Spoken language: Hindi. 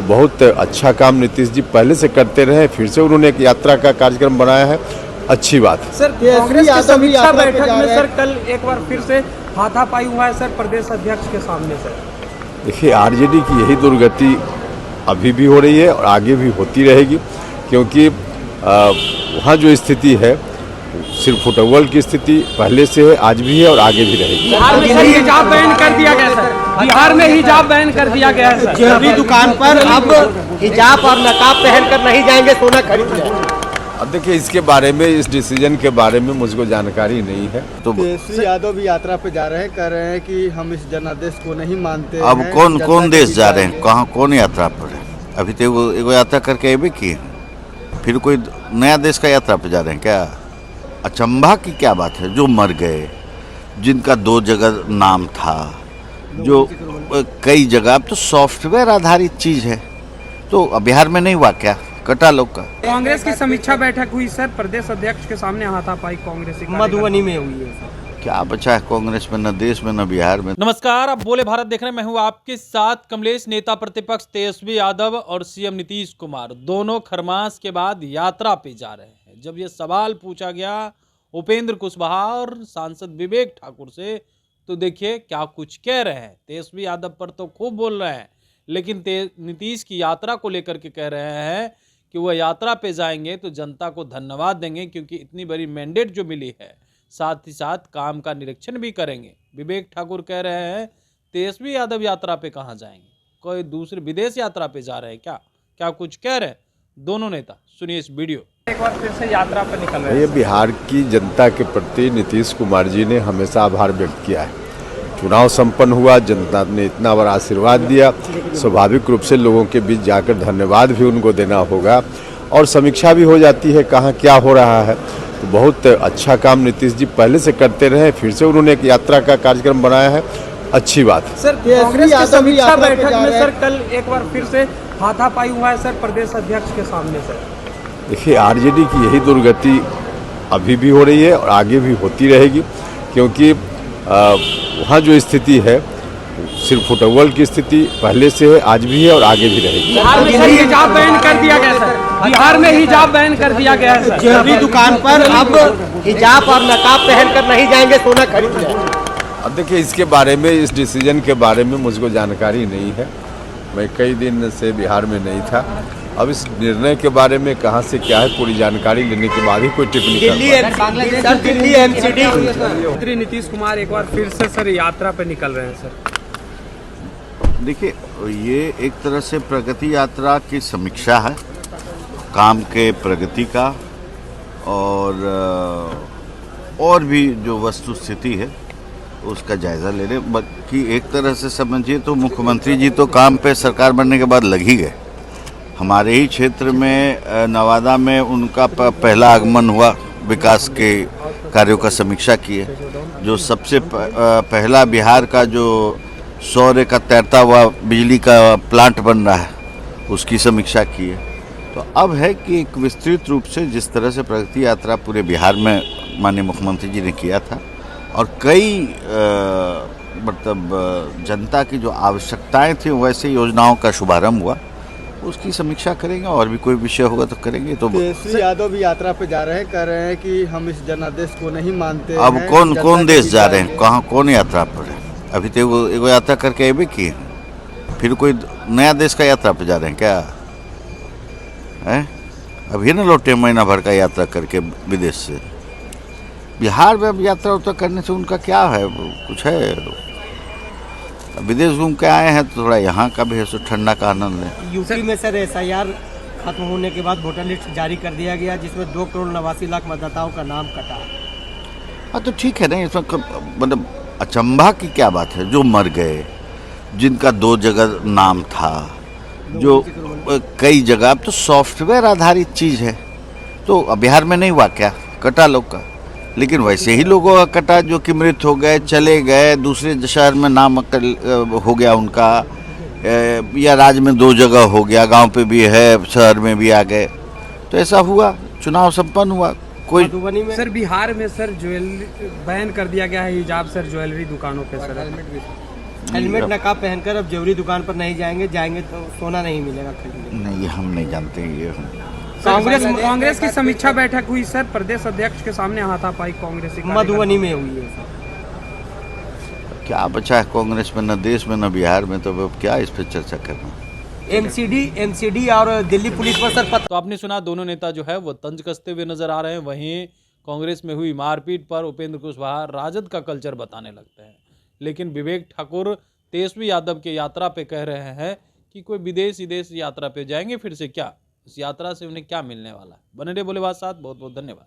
तो बहुत अच्छा काम नीतीश जी पहले से करते रहे, फिर से उन्होंने एक यात्रा का कार्यक्रम बनाया है, अच्छी बात है। सर कांग्रेस की समीक्षा बैठक में सर कल एक बार फिर से हाथापाई हुआ है सर प्रदेश अध्यक्ष के सामने सर। देखिए, आरजेडी की यही दुर्गति अभी भी हो रही है और आगे भी होती रहेगी, क्योंकि वहाँ जो स्थिति है सिर्फ फुटबॉल की स्थिति पहले से है, आज भी है और आगे भी रहेगी। बिहार में सर हिजाब बैन कर दिया गया सर, बिहार में हिजाब बैन कर दिया गया है सर। ज्वेलरी दुकान पर अब हिजाब और नकाब पहनकर नहीं जाएंगे, सोना खरीद। अब देखिए, इसके बारे में, इस डिसीजन के बारे में मुझको जानकारी नहीं है। तो तेजस्वी यादव भी यात्रा पे जा रहे हैं, कह रहे हैं कि हम इस जनादेश को नहीं मानते। अब कौन देश जा रहे हैं, कहाँ कौन यात्रा पर है? अभी तो वो यात्रा करके अभी किए, फिर कोई नया देश का यात्रा पे जा रहे हैं क्या? अचंभा की क्या बात है? जो मर गए, जिनका 2 जगह नाम था, जो कई जगह, अब तो सॉफ्टवेयर आधारित चीज है, तो बिहार में नहीं हुआ क्या? कटा लोग का। कांग्रेस की समीक्षा बैठक हुई सर, प्रदेश अध्यक्ष के सामने हाथापाई कांग्रेस मधुबनी में हुई है। क्या बचा है कांग्रेस में? न देश में न बिहार में। नमस्कार, आप बोले भारत देख रहे हैं। मैं हूं आपके साथ कमलेश। नेता प्रतिपक्ष तेजस्वी यादव और सीएम नीतीश कुमार दोनों खरमास के बाद यात्रा पे जा रहे हैं। जब ये सवाल पूछा गया उपेंद्र कुशवाहा और सांसद विवेक ठाकुर से, तो देखिए क्या कुछ कह रहे हैं। तेजस्वी यादव पर तो खूब बोल रहे हैं, लेकिन नीतीश की यात्रा को लेकर के कह रहे हैं कि वह यात्रा पे जाएंगे तो जनता को धन्यवाद देंगे, क्योंकि इतनी बड़ी मैंडेट जो मिली है, साथ ही साथ काम का निरीक्षण भी करेंगे। विवेक ठाकुर कह रहे हैं तेजस्वी यादव यात्रा पे कहाँ जाएंगे, कोई दूसरे विदेश यात्रा पे जा रहे हैं क्या? क्या कुछ कह रहे हैं दोनों नेता, सुनिए इस वीडियो। एक बार फिर से यात्रा पे निकल रहे हैं। ये बिहार की जनता के प्रति नीतीश कुमार जी ने हमेशा आभार व्यक्त किया है। चुनाव संपन्न हुआ, जनता ने इतना बड़ा आशीर्वाद दिया, स्वाभाविक रूप से लोगों के बीच जाकर धन्यवाद भी उनको देना होगा और समीक्षा भी हो जाती है कहाँ क्या हो रहा है। तो बहुत अच्छा काम नीतीश जी पहले से करते रहे, फिर से उन्होंने एक यात्रा का कार्यक्रम बनाया है, अच्छी बात है। सर कांग्रेस की समीक्षा बैठक में सर कल एक बार फिर से हाथापाई हुआ है सर प्रदेश अध्यक्ष के सामने सर। देखिए, आरजेडी की यही दुर्गति अभी भी हो रही है और आगे भी होती रहेगी, क्योंकि वहाँ जो स्थिति है सिर्फ फुटबॉल की स्थिति पहले से है, आज भी है और आगे भी रहेगी। बिहार में सर हिजाब बैन कर दिया गया सर, बिहार में हिजाब बैन कर दिया गया है सर। ज्वेलरी दुकान पर अब हिजाब और नकाब पहनकर नहीं जाएंगे, सोना खरीद। अब देखिए, इसके बारे में, इस डिसीजन के बारे में मुझको जानकारी नहीं है। मैं कई दिन से बिहार में नहीं था। अब इस निर्णय के बारे में कहाँ से क्या है, पूरी जानकारी लेने के बाद ही कोई टिप्पणी करूंगा। दिल्ली एमसीडी मुख्यमंत्री नीतीश कुमार एक बार फिर से सर यात्रा पे निकल रहे हैं सर। देखिए, ये एक तरह से प्रगति यात्रा की समीक्षा है, काम के प्रगति का, और भी जो वस्तु स्थिति है उसका जायजा ले रहे। बाकी एक तरह से समझिए तो मुख्यमंत्री जी तो काम पे सरकार बनने के बाद लग ही गए। हमारे ही क्षेत्र में नवादा में उनका पहला आगमन हुआ, विकास के कार्यों का समीक्षा किए। जो सबसे पहला बिहार का जो सौर का तैरता हुआ बिजली का प्लांट बन रहा है, उसकी समीक्षा की है। तो अब है कि एक विस्तृत रूप से जिस तरह से प्रगति यात्रा पूरे बिहार में माननीय मुख्यमंत्री जी ने किया था, और कई मतलब जनता की जो आवश्यकताएं थी वैसे योजनाओं का शुभारंभ हुआ, उसकी समीक्षा करेंगे। और भी कोई विषय होगा तो करेंगे। तो तेजस्वी यादव भी यात्रा पे जा रहे हैं, कह रहे हैं कि हम इस जनादेश को नहीं मानते। अब कौन देश जा रहे हैं, कहाँ कौन यात्रा पर है? अभी तो वो यात्रा करके अभी किए, फिर कोई नया देश का यात्रा पे जा रहे हैं क्या? है अभी न लौटे महीना भर का यात्रा करके विदेश से। बिहार में अब यात्रा उतर करने से उनका क्या है, कुछ है? विदेश घूम के आए हैं तो थोड़ा यहाँ का भी है, सो ठंडा का आनंद लें। यूपी में सर SIR खत्म होने के बाद वोटर लिस्ट जारी कर दिया गया, जिसमें 2,89,00,000 मतदाताओं का नाम कटा। हाँ तो ठीक है ना, इसमें मतलब अचंभा की क्या बात है? जो मर गए, जिनका 2 जगह नाम था, जो कई जगह, अब तो सॉफ्टवेयर आधारित चीज है, तो बिहार में नहीं हुआ क्या? कटा लोग का। लेकिन वैसे ही लोगों का कटा जो कि मृत हो गए, चले गए, दूसरे शहर में नाम हो गया उनका, या राज्य में 2 जगह हो गया, गांव पे भी है, शहर में भी आ गए, तो ऐसा हुआ। चुनाव संपन्न हुआ। कोई सर बिहार में सर ज्वेलरी बैन कर दिया गया है, हिजाब सर ज्वेलरी दुकानों पे सर। हेलमेट नकाब पहनकर अब ज्वेलरी दुकान पर नहीं जाएंगे तो सोना नहीं मिलेगा खरीदने। नहीं, हम नहीं जानते ये हम कांग्रेस की समीक्षा बैठक हुई सर, प्रदेश अध्यक्ष के सामने हाथापाई कांग्रेसी मधुबनी में हुई है सर। क्या बचा है कांग्रेस में, न देश में न बिहार में, तो अब क्या इस पर चर्चा करना। एमसीडी और दिल्ली पुलिस पर सर तो आपने सुना, दोनों नेता जो है वो तंज कसते हुए नजर आ रहे हैं। वहीं कांग्रेस में हुई मारपीट पर उपेंद्र कुशवाहा राजद का कल्चर बताने लगते हैं, लेकिन विवेक ठाकुर तेजस्वी यादव के यात्रा पे कह रहे हैं कि कोई विदेश यात्रा पे जाएंगे फिर से क्या, इस यात्रा से उन्हें क्या मिलने वाला है। बने रहे बोले बात साथ, बहुत बहुत धन्यवाद।